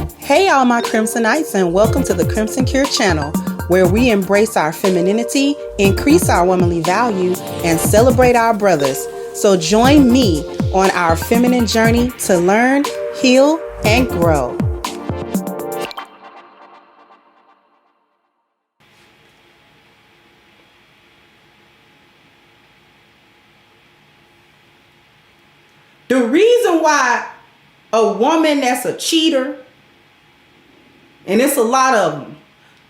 Hey all my Crimsonites, and welcome to the Crimson Cure channel, where we embrace our femininity, increase our womanly value, and celebrate our brothers. So join me on our feminine journey to learn, heal, and grow. The reason why a woman that's a cheater, and it's a lot of them,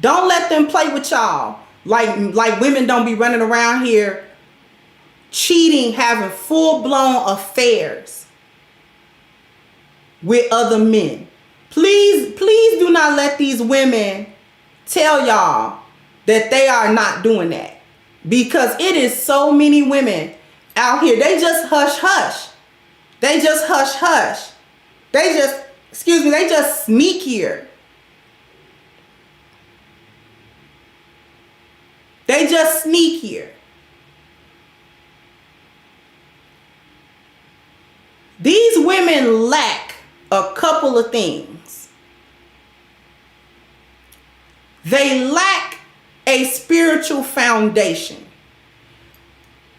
don't let them play with y'all. Like women don't be running around here cheating, having full-blown affairs with other men. Please do not let these women tell y'all that they are not doing that. Because it is so many women out here. They just hush hush. They just hush hush. They just sneakier. They just sneakier. These women lack a couple of things. They lack a spiritual foundation.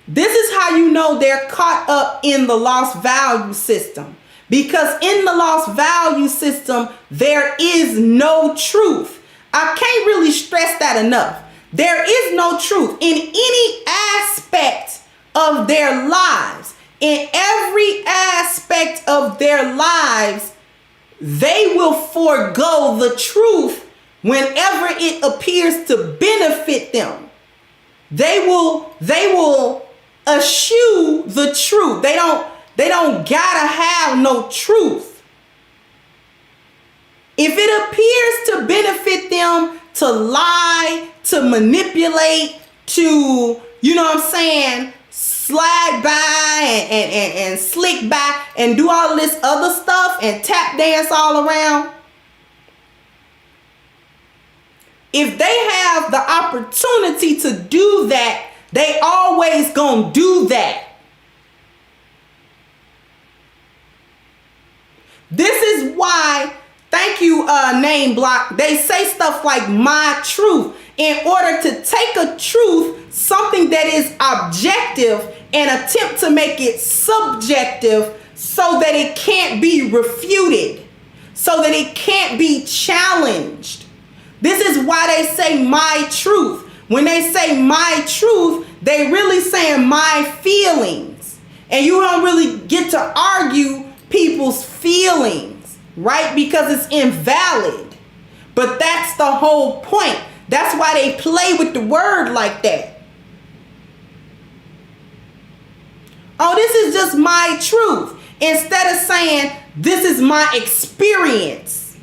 This is how you know they're caught up in the lost value system. Because in the lost value system, there is no truth. I can't really stress that enough. There is no truth in any aspect of their lives. In every aspect of their lives, they will forego the truth whenever it appears to benefit them. They will eschew the truth. They don't gotta have no truth. If it appears to benefit them to lie, to manipulate, to, slide by and slick by and do all this other stuff and tap dance all around. If they have the opportunity to do that, they always gonna do that. This is why, thank you, name block, they say stuff like my truth in order to take a truth, something that is objective, and attempt to make it subjective so that it can't be refuted, so that it can't be challenged. This is why they say my truth. When they say my truth, they really saying my feelings. And you don't really get to argue people's feelings, right? Because it's invalid. But that's the whole point. That's why they play with the word like that. Oh, this is just my truth. Instead of saying, this is my experience.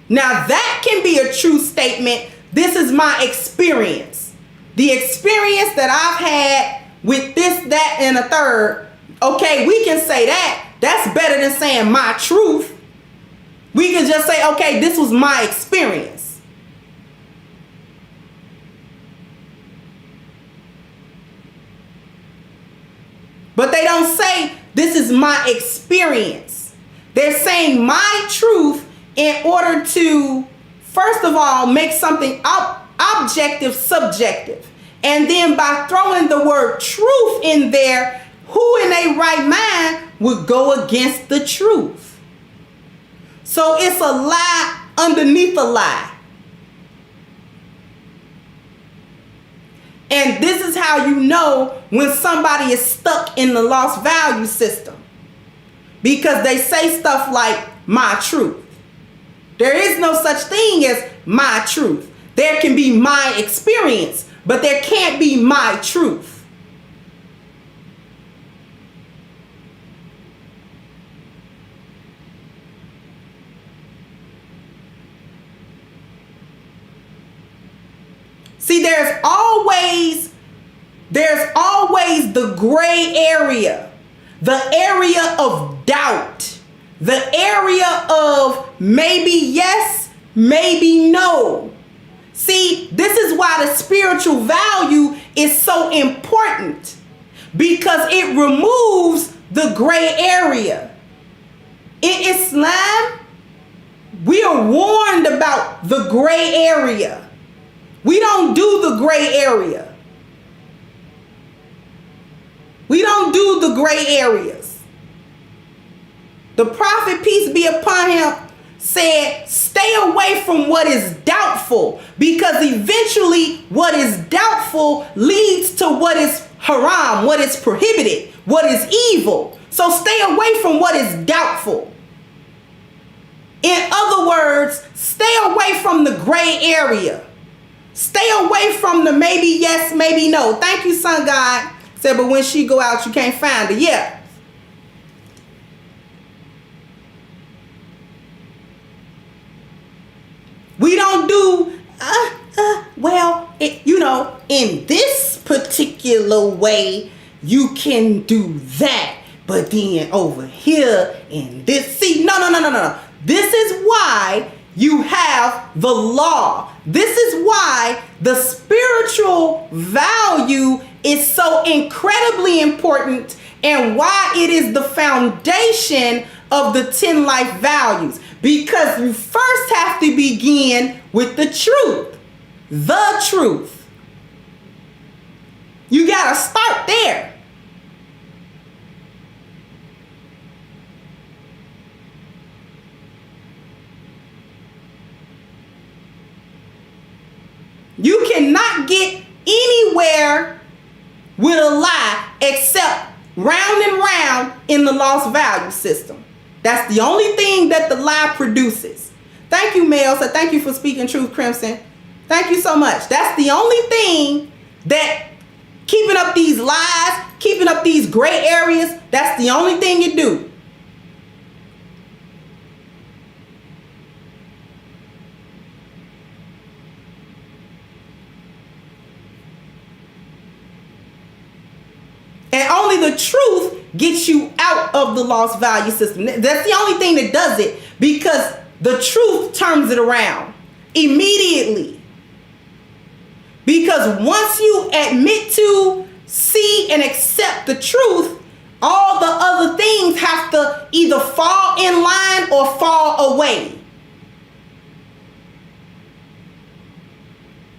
Now that can be a true statement. This is my experience. The experience that I've had with this, that, and a third. Okay, we can say that. That's better than saying my truth. We can just say, okay, this was my experience. But they don't say, this is my experience. They're saying my truth in order to, first of all, make something objective subjective. And then by throwing the word truth in there, who in their right mind would go against the truth? So it's a lie underneath a lie. And this is how you know when somebody is stuck in the lost value system. Because they say stuff like my truth. There is no such thing as my truth. There can be my experience, but there can't be my truth. See, there's always the gray area, the area of doubt, the area of maybe yes, maybe no. See, this is why the spiritual value is so important, because it removes the gray area. In Islam, We're warned about the gray area. We don't do the gray area. We don't do the gray areas. The prophet, peace be upon him, said, stay away from what is doubtful, because eventually what is doubtful leads to what is haram, what is prohibited, what is evil. So stay away from what is doubtful. In other words, stay away from the gray area. Stay away from the maybe yes, maybe no. Thank you, son God. Said, but when she go out, you can't find her. Yeah. We don't do, in this particular way, you can do that. But then over here in this, see, no. This is why you have the law. This is why the spiritual value is so incredibly important, and why it is the foundation of the 10 life values. Because you first have to begin with the truth. The truth. You got to start there. You cannot get anywhere with a lie except round and round in the lost value system. That's the only thing that the lie produces. Thank you, Mel. So thank you for speaking truth, Crimson. Thank you so much. That's the only thing that keeping up these lies, keeping up these gray areas, that's the only thing you do. And only the truth gets you out of the lost value system. That's the only thing that does it, because the truth turns it around immediately. Because once you admit to, see, and accept the truth, all the other things have to either fall in line or fall away.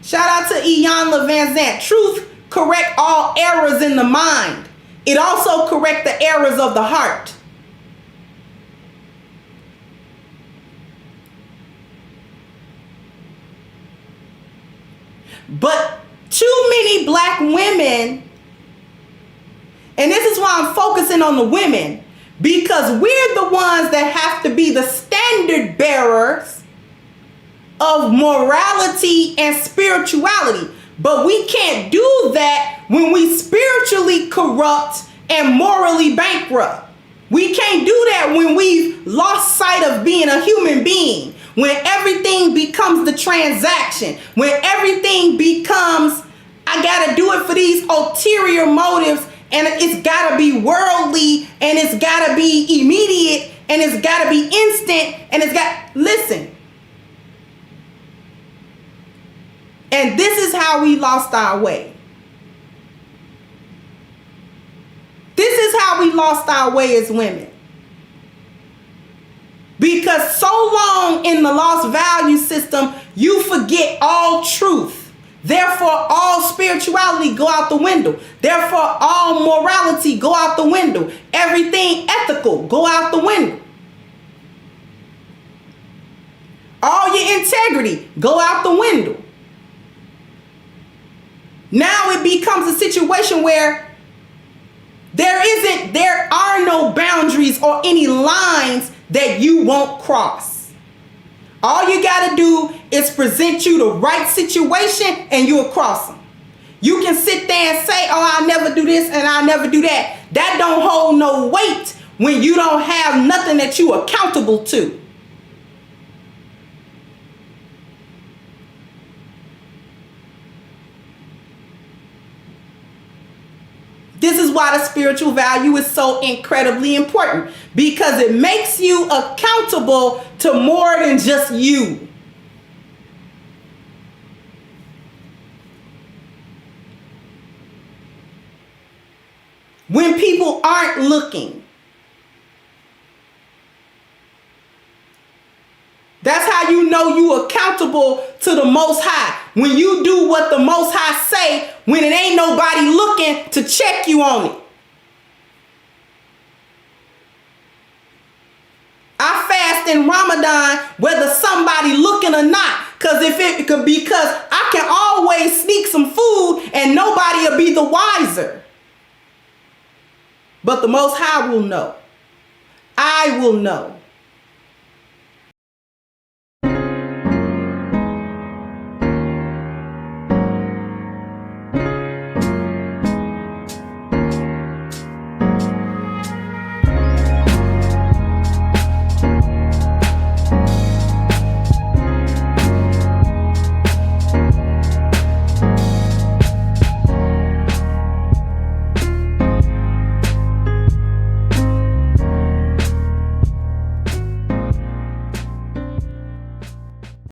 Shout out to Iyanla Van Zant. Truth correct all errors in the mind. It also correct the errors of the heart. But too many black women, and this is why I'm focusing on the women, because we're the ones that have to be the standard bearers of morality and spirituality. But we can't do that when we spiritually corrupt and morally bankrupt. We can't do that when we've lost sight of being a human being. When everything becomes the transaction. When everything becomes, I gotta do it for these ulterior motives, and it's gotta be worldly, and it's gotta be immediate, and it's gotta be instant, and listen. And this is how we lost our way. This is how we lost our way as women. Because so long in the lost value system, you forget all truth. Therefore, all spirituality go out the window. Therefore, all morality go out the window. Everything ethical go out the window. All your integrity go out the window. Now it becomes a situation where there are no boundaries or any lines that you won't cross. All you got to do is present you the right situation and you'll cross them. You can sit there and say, oh, I'll never do this and I'll never do that. That don't hold no weight when you don't have nothing that you are accountable to. This is why the spiritual value is so incredibly important, because it makes you accountable to more than just you. When people aren't looking. That's how how you know you accountable to the Most High. When you do what the Most High say, when it ain't nobody looking to check you on it. I fast in Ramadan whether somebody looking or not. Because I can always sneak some food and nobody will be the wiser. But the Most High will know. I will know.